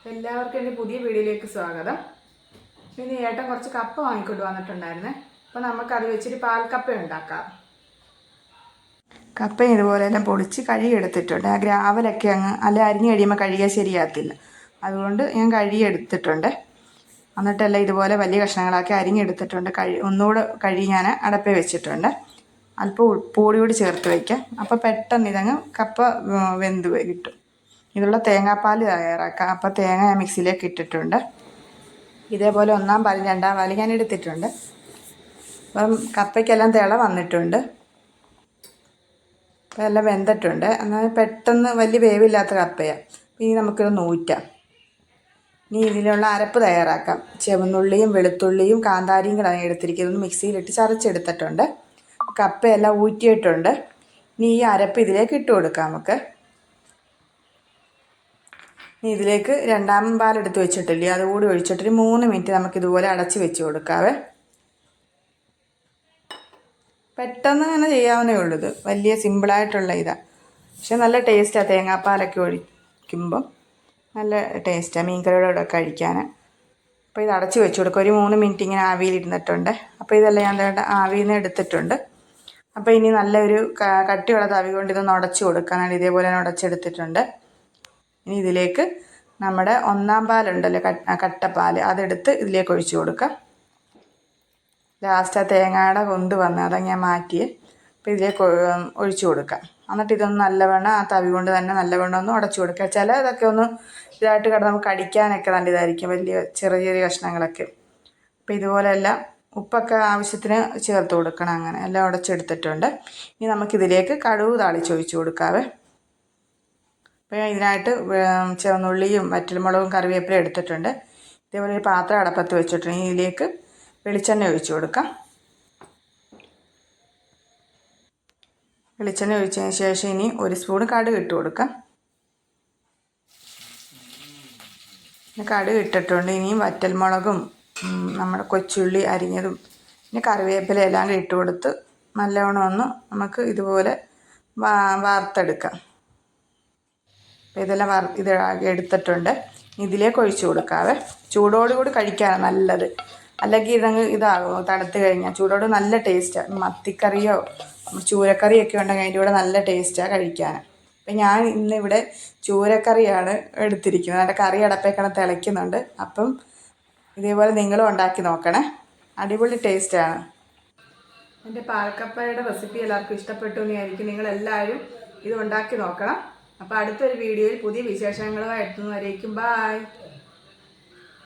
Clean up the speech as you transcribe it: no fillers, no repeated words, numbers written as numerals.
എല്ലാവർക്കും എൻ്റെ പുതിയ വീഡിയോയിലേക്ക് സ്വാഗതം. ഇന്ന് ഏട്ടൻ കുറച്ച് കപ്പ വാങ്ങിക്കൊണ്ട് വന്നിട്ടുണ്ടായിരുന്നേ. അപ്പോൾ നമുക്കത് വെച്ചിട്ട് പാൽക്കപ്പ ഉണ്ടാക്കാം. കപ്പ ഇതുപോലെല്ലാം പൊടിച്ച് കഴുകിയെടുത്തിട്ടുണ്ട്. ആ ഗ്രാവലൊക്കെ അല്ല അരിഞ്ഞ് കഴിയുമ്പോൾ കഴുകിയാൽ ശരിയാകത്തില്ല. അതുകൊണ്ട് ഞാൻ കഴുകിയെടുത്തിട്ടുണ്ട്. എന്നിട്ടെല്ലാം ഇതുപോലെ വലിയ കഷ്ണങ്ങളാക്കി അരിഞ്ഞെടുത്തിട്ടുണ്ട്. ഒന്നുകൂടെ കഴുകി ഞാൻ അടപ്പേ വെച്ചിട്ടുണ്ട്. അല്പം ഉപ്പുപൊടി കൂടി ചേർത്ത് വയ്ക്കാം. അപ്പോൾ പെട്ടെന്ന് ഇതങ്ങ് കപ്പ വെന്ത് കിട്ടും. ഇതിലുള്ള തേങ്ങാപ്പാൽ തയ്യാറാക്കാം. അപ്പോൾ തേങ്ങ ഞാൻ മിക്സിയിലേക്ക് ഇട്ടിട്ടുണ്ട്. ഇതേപോലെ ഒന്നാം പാലും രണ്ടാം പാലും ഞാൻ എടുത്തിട്ടുണ്ട്. അപ്പം കപ്പയ്ക്കെല്ലാം തിള വന്നിട്ടുണ്ട്. അപ്പം എല്ലാം വെന്തിട്ടുണ്ട്. എന്നാൽ പെട്ടെന്ന് വലിയ വേവില്ലാത്ത കപ്പയാണ്. ഇനി നമുക്കിത് നൂറ്റാം. ഇനി ഇതിലുള്ള അരപ്പ് തയ്യാറാക്കാം. ചുവന്നുള്ളിയും വെളുത്തുള്ളിയും കാന്താരിയും കൂടെ എടുത്തിരിക്കുന്നത് മിക്സിയിലിട്ട് ചതച്ചെടുത്തിട്ടുണ്ട്. കപ്പയെല്ലാം ഊറ്റിയിട്ടുണ്ട്. ഇനി ഈ അരപ്പ് ഇതിലേക്ക് ഇട്ട് കൊടുക്കാം നമുക്ക്. ഇനി ഇതിലേക്ക് രണ്ടാം പാലെടുത്ത് വെച്ചിട്ടില്ലേ, അതുകൂടി ഒഴിച്ചിട്ടൊരു 3 മിനിറ്റ് നമുക്കിതുപോലെ അടച്ച് വെച്ച് കൊടുക്കാവേ. പെട്ടെന്ന് തന്നെ ചെയ്യാവുന്നേ ഉള്ളൂ. ഇത് വലിയ സിമ്പിളായിട്ടുള്ള ഇതാണ്. പക്ഷെ നല്ല ടേസ്റ്റാണ്. തേങ്ങാപ്പാലൊക്കെ ഒഴിക്കുമ്പം നല്ല ടേസ്റ്റാണ് മീൻകറിയുടെ കഴിക്കാൻ. അപ്പോൾ ഇത് അടച്ച് വെച്ച് കൊടുക്കുക. ഒരു 3 മിനിറ്റ് ഇങ്ങനെ ആവിയിലിരുന്നിട്ടുണ്ട്. അപ്പോൾ ഇതെല്ലാം ഞാൻ ആവിയിൽ നിന്ന് എടുത്തിട്ടുണ്ട്. അപ്പോൾ ഇനി നല്ലൊരു കട്ടിയുള്ള തവി കൊണ്ട് ഇതൊന്ന് ഉടച്ച് കൊടുക്കാൻ ഇതേപോലെ ഉടച്ചെടുത്തിട്ടുണ്ട്. ഇനി ഇതിലേക്ക് നമ്മുടെ ഒന്നാം പാലുണ്ടല്ലോ, കട്ടപ്പാൽ, അതെടുത്ത് ഇതിലേക്ക് ഒഴിച്ച് കൊടുക്കാം. ലാസ്റ്റ് ആ തേങ്ങയുടെ കൊന്ത് വന്ന് അതാണ് ഞാൻ മാറ്റിയേ. അപ്പോൾ ഇതിലേക്ക് ഒഴിച്ച് കൊടുക്കാം. എന്നിട്ട് ഇതൊന്ന് നല്ലവണ്ണം ആ തവി കൊണ്ട് തന്നെ നല്ലവണ്ണം ഒന്ന് ഉടച്ചു കൊടുക്കുക. ചില ഇതൊക്കെ ഒന്ന് ഇതായിട്ട് കിടന്ന് നമുക്ക് കടിക്കാനൊക്കെ നല്ല ഇതായിരിക്കും, വലിയ ചെറിയ ചെറിയ കഷ്ണങ്ങളൊക്കെ. അപ്പോൾ ഇതുപോലെയെല്ലാം ഉപ്പൊക്കെ ആവശ്യത്തിന് ചേർത്ത് കൊടുക്കണം. അങ്ങനെ എല്ലാം ഉടച്ചെടുത്തിട്ടുണ്ട്. ഇനി നമുക്കിതിലേക്ക് കടുക് താളിച്ചൊഴിച്ച് കൊടുക്കാവേ. അപ്പോൾ ഇതിനായിട്ട് ചുവന്നുള്ളിയും വറ്റൽമുളകും കറിവേപ്പിലയും എടുത്തിട്ടുണ്ട്. ഇതേപോലെ ഒരു പാത്രം അടപ്പത്ത് വെച്ചിട്ടുണ്ട്. ഇതിലേക്ക് വെളിച്ചെണ്ണ ഒഴിച്ച് കൊടുക്കാം. വെളിച്ചെണ്ണ ഒഴിച്ചതിന് ശേഷം ഇനി 1 സ്പൂൺ കടുക് ഇട്ട് കൊടുക്കാം. കടുക് ഇട്ടിട്ടുണ്ട്. ഇനിയും വറ്റൽമുളകും നമ്മുടെ കൊച്ചുള്ളി അരിഞ്ഞതും പിന്നെ കറിവേപ്പില എല്ലാം കൂടി ഇട്ട് കൊടുത്ത് നല്ലവണ്ണം ഒന്ന് നമുക്ക് ഇതുപോലെ വാർത്തെടുക്കാം. അപ്പോൾ ഇതെല്ലാം ഇത് എടുത്തിട്ടുണ്ട്. ഇതിലേക്ക് ഒഴിച്ച് കൊടുക്കാവേ. ചൂടോടുകൂടി കഴിക്കാനാണ് നല്ലത്. അല്ലെങ്കിൽ ഇതാകും തണുത്ത് കഴിഞ്ഞാൽ. ചൂടോട് നല്ല ടേസ്റ്റാണ്. മത്തിക്കറിയോ ചൂരക്കറിയൊക്കെ ഉണ്ടെങ്കിൽ അതിൻ്റെ കൂടെ നല്ല ടേസ്റ്റാണ് കഴിക്കാൻ. അപ്പം ഞാൻ ഇന്നിവിടെ ചൂരക്കറിയാണ് എടുത്തിരിക്കുന്നത്. അതിൻ്റെ കറി അടപ്പേക്കണം തിളയ്ക്കുന്നുണ്ട്. അപ്പം ഇതേപോലെ നിങ്ങളും ഉണ്ടാക്കി നോക്കണേ. അടിപൊളി ടേസ്റ്റാണ്. എൻ്റെ പാൽക്കപ്പയുടെ റെസിപ്പി എല്ലാവർക്കും ഇഷ്ടപ്പെട്ടു എന്നായിരിക്കും. നിങ്ങളെല്ലാവരും ഇത് ഉണ്ടാക്കി നോക്കണം. അപ്പോൾ അടുത്തൊരു വീഡിയോയിൽ പുതിയ വിശേഷങ്ങളുമായി എത്തുന്നവരേക്കും ബായ്.